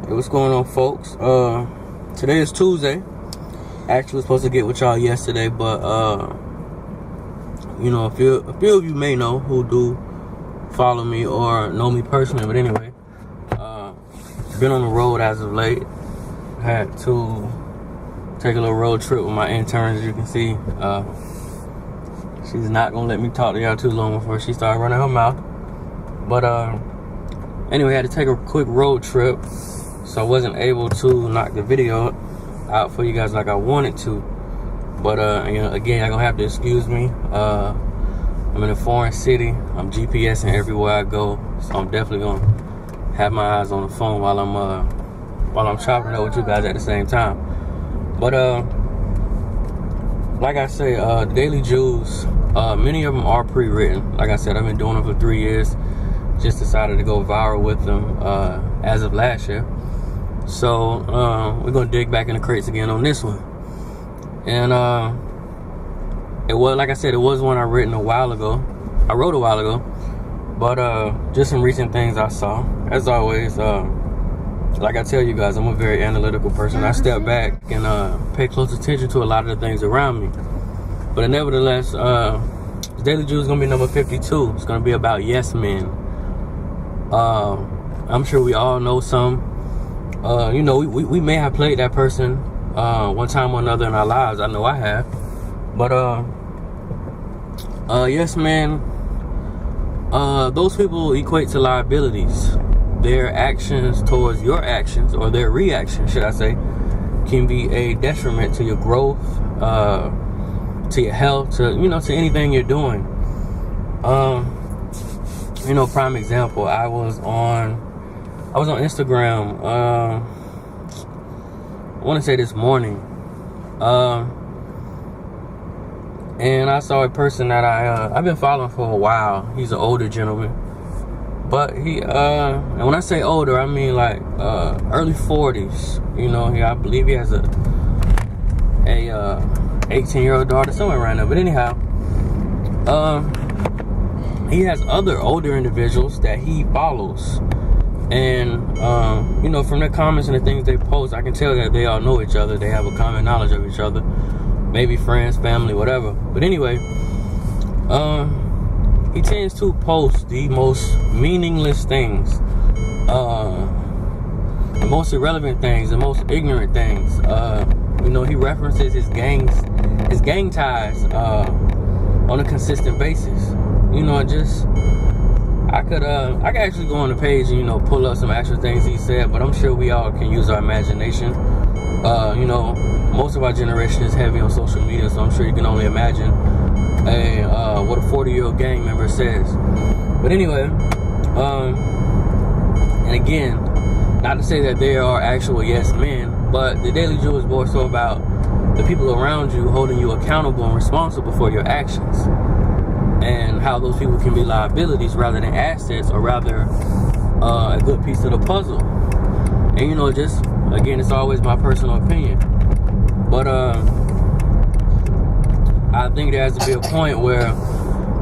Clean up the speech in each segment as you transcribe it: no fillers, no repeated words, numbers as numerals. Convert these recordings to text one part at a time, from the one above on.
Hey, what's going on, folks? Today is Tuesday. Actually was supposed to get with y'all yesterday, but a few of you may know who do follow me or know me personally. But anyway, been on the road as of late. Had to take a little road trip with my intern, as you can see. She's not gonna let me talk to y'all too long before she started running her mouth. But anyway, I had to take a quick road trip, so I wasn't able to knock the video out for you guys like I wanted to. But again, y'all gonna have to excuse me. I'm in a foreign city. I'm GPSing everywhere I go, so I'm definitely gonna have my eyes on the phone while I'm chopping up with you guys at the same time. But like I say, the Daily Jews, many of them are pre-written. Like I said, I've been doing them for 3 years. Just decided to go viral with them as of last year. So we're gonna dig back in the crates again on this one. And it was, like I said, it was one I wrote a while ago. But just some recent things I saw. As always, like I tell you guys, I'm a very analytical person. I step back and pay close attention to a lot of the things around me. But nevertheless, the Daily Jew is gonna be number 52. It's gonna be about yes men. I'm sure we all know some. We may have played that person one time or another in our lives. I know I have. But yes man, those people equate to liabilities. Their actions towards your actions, or their reaction, should I say, can be a detriment to your growth, to your health, to anything you're doing. Prime example, I was on Instagram, I want to say this morning, and I saw a person that I've been following for a while. He's an older gentleman, but he, and when I say older, I mean like early 40s. I believe he has a 18-year-old daughter, somewhere around there. But anyhow, he has other older individuals that he follows. And, from their comments and the things they post, I can tell that they all know each other. They have a common knowledge of each other. Maybe friends, family, whatever. But anyway, he tends to post the most meaningless things. The most irrelevant things, the most ignorant things. He references his gang ties on a consistent basis. I could actually go on the page and pull up some actual things he said, but I'm sure we all can use our imagination. Most of our generation is heavy on social media, so I'm sure you can only imagine what a 40-year-old gang member says. But anyway, and again, not to say that there are actual yes men, but the Daily Jew is more so about the people around you holding you accountable and responsible for your actions, and how those people can be liabilities rather than assets, or rather a good piece of the puzzle. And just again, it's always my personal opinion, but I think there has to be a point where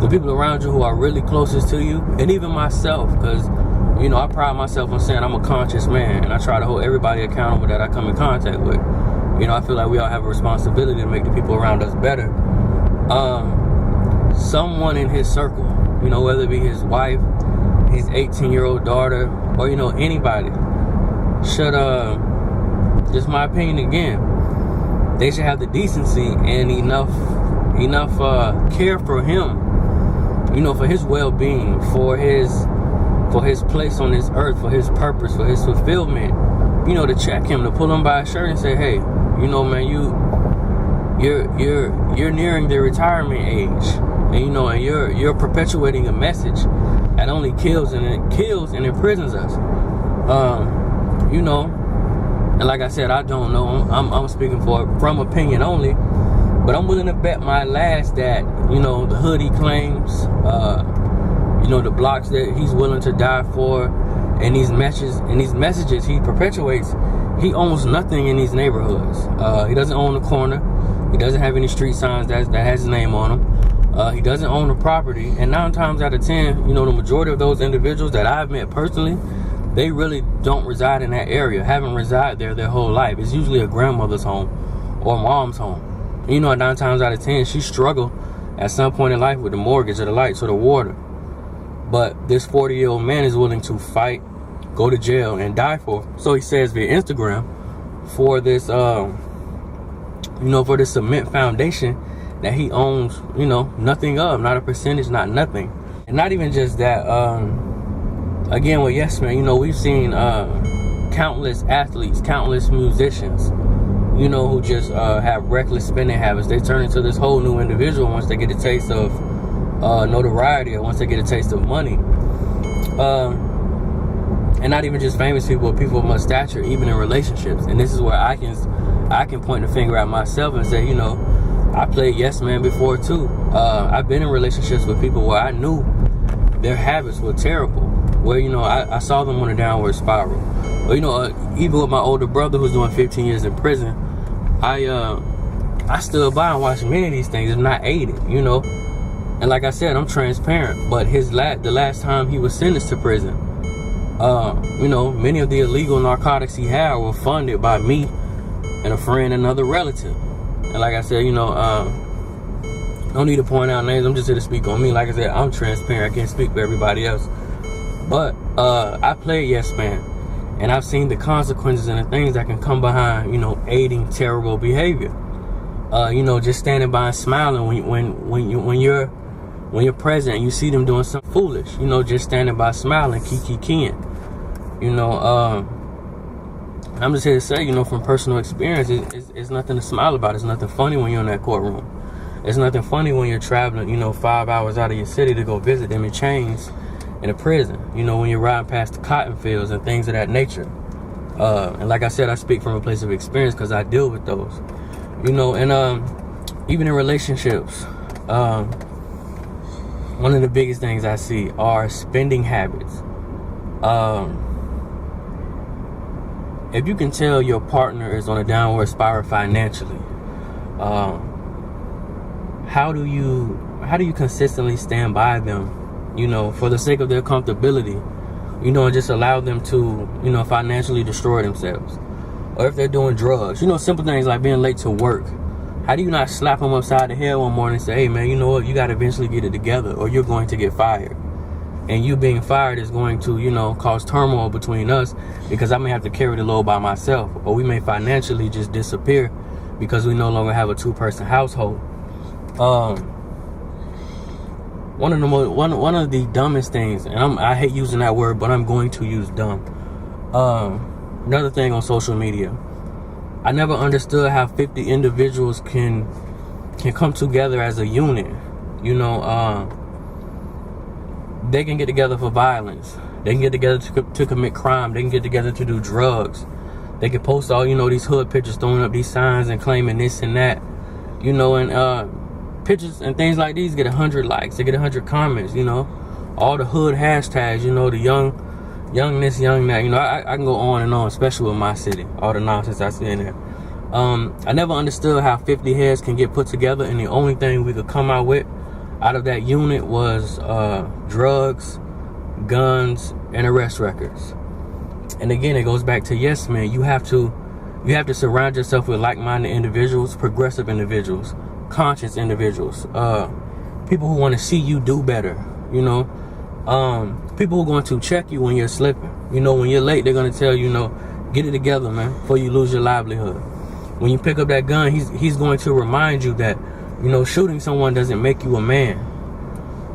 the people around you who are really closest to you, and even myself, because I pride myself on saying I'm a conscious man, and I try to hold everybody accountable that I come in contact with. I feel like we all have a responsibility to make the people around us better. Someone in his circle, whether it be his wife, his 18-year-old daughter, or anybody, should, just my opinion again, they should have the decency and enough care for him, for his well-being, for his place on this earth, for his purpose, for his fulfillment, to check him, to pull him by his shirt and say, hey, man, you're nearing the retirement age. And and you're perpetuating a message that only kills and imprisons us. And like I said, I don't know. I'm speaking from opinion only, but I'm willing to bet my last that the hood he claims, the blocks that he's willing to die for, and these messages he perpetuates, he owns nothing in these neighborhoods. He doesn't own a corner. He doesn't have any street signs that has his name on them. He doesn't own the property, and 9 times out of 10, the majority of those individuals that I've met personally, they really don't reside in that area, haven't resided there their whole life. It's usually a grandmother's home or mom's home. 9 times out of 10, she struggled at some point in life with the mortgage or the lights or the water. But this 40-year-old man is willing to fight, go to jail, and die for. So he says via Instagram, for this, for this cement foundation that he owns, nothing of, not a percentage, not nothing. And not even just that, again, with Yes Man, we've seen countless athletes, countless musicians, who just have reckless spending habits. They turn into this whole new individual once they get a taste of notoriety, or once they get a taste of money. And not even just famous people, but people of much stature, even in relationships. And this is where I can point the finger at myself and say, I played Yes Man before too. I've been in relationships with people where I knew their habits were terrible, where I saw them on a downward spiral. Or even with my older brother who's doing 15 years in prison, I stood by and watched many of these things, if not aided, And like I said, I'm transparent. But the last time he was sentenced to prison, many of the illegal narcotics he had were funded by me and a friend and another relative. And like I said, don't need to point out names. I'm just here to speak on me. Like I said, I'm transparent. I can't speak for everybody else. But I played Yes Man, and I've seen the consequences and the things that can come behind, aiding terrible behavior. Just standing by and smiling when you're present and you see them doing something foolish. Just standing by smiling, kiki. I'm just here to say, from personal experience, it's nothing to smile about. It's nothing funny when you're in that courtroom. It's nothing funny when you're traveling, 5 hours out of your city to go visit them in chains in a prison. When you're riding past the cotton fields and things of that nature. And like I said, I speak from a place of experience because I deal with those. And even in relationships, one of the biggest things I see are spending habits. If you can tell your partner is on a downward spiral financially, how do you consistently stand by them, for the sake of their comfortability, and just allow them to, financially destroy themselves? Or if they're doing drugs, simple things like being late to work. How do you not slap them upside the head one morning and say, hey man, you know what, you got to eventually get it together or you're going to get fired. And you being fired is going to, cause turmoil between us because I may have to carry the load by myself, or we may financially just disappear because we no longer have a 2-person household. One of the dumbest things, and I hate using that word, but I'm going to use dumb. Another thing on social media, I never understood how 50 individuals can come together as a unit. They can get together for violence. They can get together to commit crime. They can get together to do drugs. They can post all, these hood pictures, throwing up these signs and claiming this and that. And pictures and things like these get 100 likes. They get 100 comments, All the hood hashtags, the young this, young that. I can go on and on, especially with my city. All the nonsense I see in there. I never understood how 50 heads can get put together and the only thing we could come out with out of that unit was drugs, guns, and arrest records. And again, it goes back to Yes Man. You have to surround yourself with like-minded individuals, progressive individuals, conscious individuals, people who want to see you do better. People who are going to check you when you're slipping. When you're late, they're going to tell you, get it together, man, before you lose your livelihood. When you pick up that gun, he's going to remind you that shooting someone doesn't make you a man.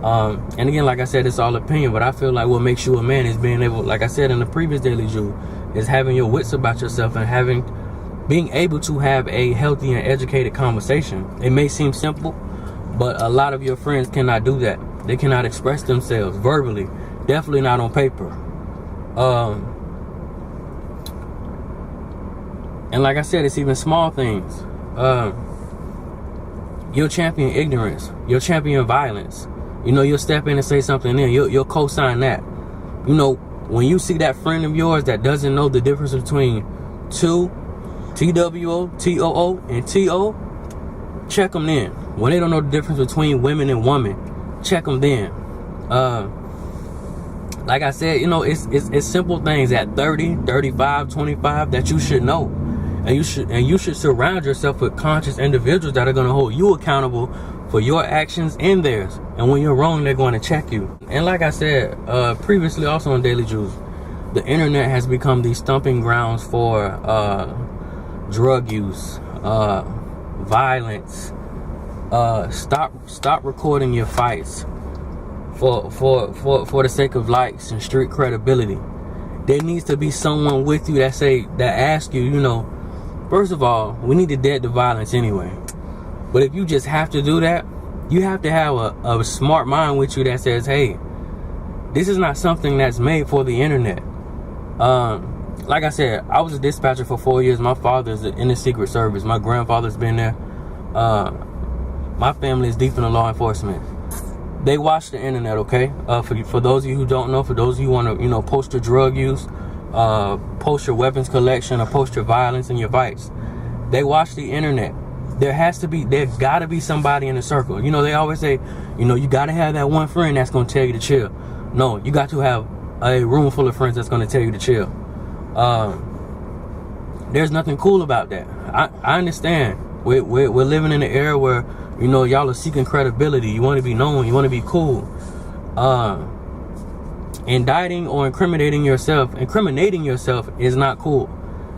And again, like I said, it's all opinion, but I feel like what makes you a man is being able, like I said in the previous Daily Jew, is having your wits about yourself and being able to have a healthy and educated conversation. It may seem simple, but a lot of your friends cannot do that. They cannot express themselves verbally, definitely not on paper. And like I said, it's even small things. You'll champion ignorance. You'll champion violence. You'll step in and say something in. You'll co-sign that. When you see that friend of yours that doesn't know the difference between two, TWO, TOO, and TO, check them then. When they don't know the difference between women and woman, check them then. like I said, you know, it's simple things at 30, 35, 25 that you should know. And you should surround yourself with conscious individuals that are going to hold you accountable for your actions and theirs. And when you're wrong, they're going to check you. And like I said previously, also on Daily Juice, the internet has become the stomping grounds for drug use, violence. Stop recording your fights for the sake of likes and street credibility. There needs to be someone with you that asks you, you know, first of all, we need to dead the violence anyway. But if you just have to do that, you have to have a smart mind with you that says, hey, this is not something that's made for the internet. Like I said, I was a dispatcher for 4 years. My father's in the Secret Service. My grandfather's been there. My family is deep in the law enforcement. They watch the internet, okay? For those of you who don't know, for those of you who want to, you know, post your drug use, post your weapons collection, or post your violence and your vice, they watch the internet. There gotta be somebody in the circle. You know, they always say, you know, you gotta have that one friend that's gonna tell you to chill. No, you got to have a room full of friends that's gonna tell you to chill. There's nothing cool about that. I understand. We're living in an era where, you know, y'all are seeking credibility. You want to be known. You want to be cool. Indicting or incriminating yourself is not cool.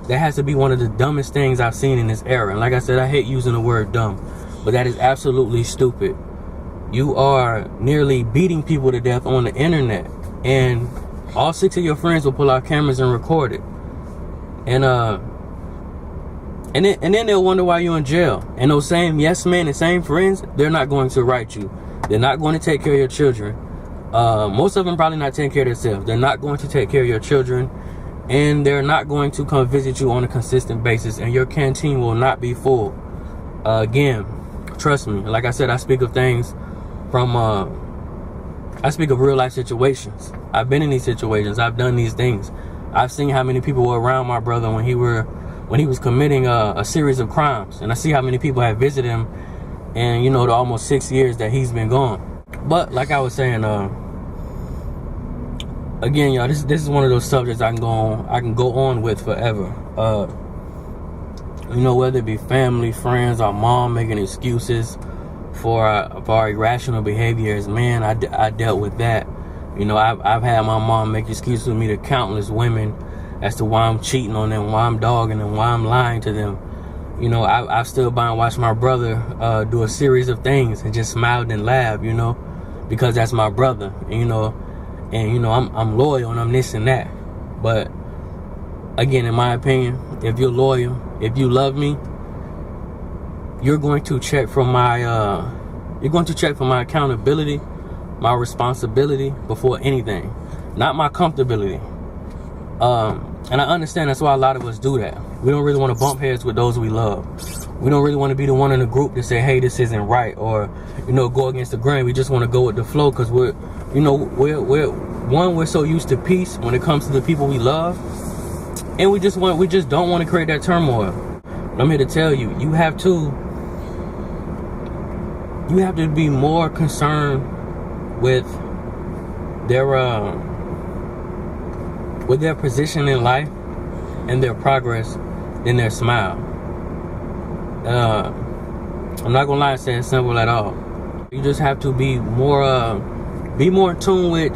That has to be one of the dumbest things I've seen in this era. And like I said, I hate using the word dumb, but that is absolutely stupid. You are nearly beating people to death on the internet, and all 6 of your friends will pull out cameras and record it. And then they'll wonder why you're in jail. And those same yes men and same friends, they're not going to write you. They're not going to take care of your children. Most of them probably not taking care of themselves. They're not going to take care of your children, and they're not going to come visit you on a consistent basis, and your canteen will not be full. Again, trust me. Like I said, I speak of things I speak of real life situations. I've been in these situations. I've done these things. I've seen how many people were around my brother when he was committing a series of crimes, and I see how many people have visited him, and you know, the almost 6 years that he's been gone. But like I was saying, again, y'all, this is one of those subjects I can go on with forever. You know, whether it be family, friends, or mom making excuses for our irrational behaviors, man, I dealt with that. You know, I've had my mom make excuses with me to countless women as to why I'm cheating on them, why I'm dogging them, why I'm lying to them. You know, I've stood by and watched my brother do a series of things and just smiled and laughed, you know, because that's my brother. And, you know, I'm loyal and I'm this and that. But again, in my opinion, if you're loyal, if you love me, you're going to check for my accountability, my responsibility before anything, not my comfortability. And I understand that's why a lot of us do that. We don't really want to bump heads with those we love. We don't really want to be the one in the group to say, hey, this isn't right, or, you know, go against the grain. We just want to go with the flow because we're so used to peace when it comes to the people we love, and we just don't want to create that turmoil. But I'm here to tell you, you have to be more concerned with their position in life and their progress than their smile. I'm not gonna lie and say it's simple at all. You just have to be more in tune with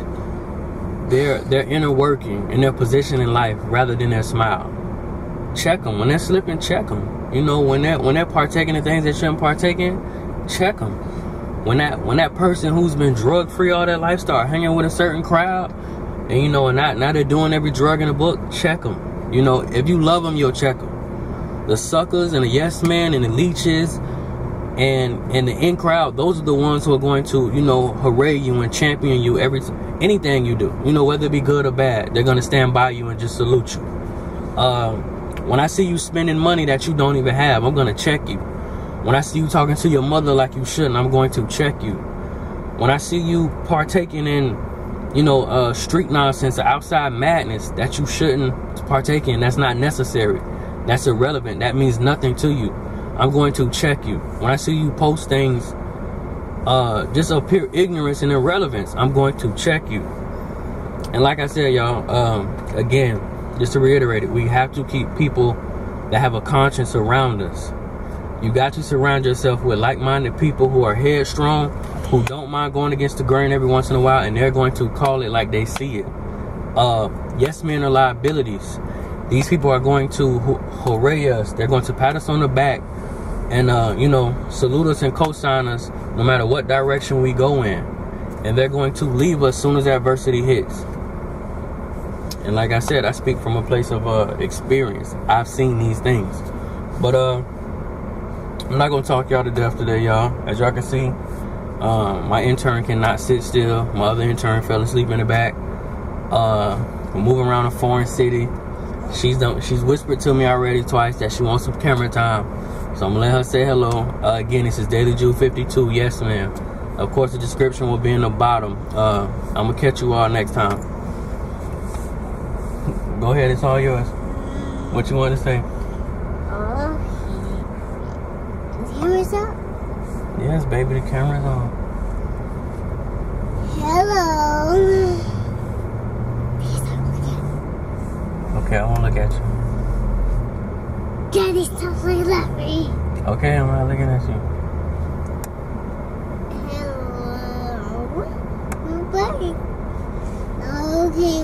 their inner working and their position in life rather than their smile. Check them when they're slipping. Check them. You know, when they're partaking in things they shouldn't partake in. Check them. When that person who's been drug free all their life start hanging with a certain crowd, and you know, and now they're doing every drug in the book, check them. You know, if you love them, you'll check them. The suckers and the yes men and the leeches and the in crowd, those are the ones who are going to, you know, hooray you and champion you anything you do. You know, whether it be good or bad, they're gonna stand by you and just salute you. When I see you spending money that you don't even have, I'm gonna check you. When I see you talking to your mother like you shouldn't, I'm going to check you. When I see you partaking in, you know, street nonsense or outside madness that you shouldn't partake in, that's not necessary, that's irrelevant, that means nothing to you, I'm going to check you. When I see you post things just of pure ignorance and irrelevance, I'm going to check you. And like I said, y'all, again, just to reiterate it, we have to keep people that have a conscience around us. You got to surround yourself with like-minded people who are headstrong, who don't mind going against the grain every once in a while, and they're going to call it like they see it. Yes men are liabilities. These people are going to hooray us. They're going to pat us on the back and, salute us and co-sign us no matter what direction we go in. And they're going to leave us as soon as adversity hits. And like I said, I speak from a place of experience. I've seen these things. But I'm not going to talk y'all to death today, y'all. As y'all can see, my intern cannot sit still. My other intern fell asleep in the back. We're moving around a foreign city. She's whispered to me already twice that she wants some camera time. So I'm going to let her say hello. Again, this is Daily Jew 52. Yes, ma'am. Of course, the description will be in the bottom. I'm going to catch you all next time. Go ahead. It's all yours. What you want to say? The camera's up? Yes, baby. The camera's on. Hello. Okay, I won't look at you. Daddy, stop looking at me. Okay, I'm not looking at you. Hello. Nobody. Okay.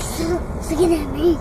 Stop looking at me.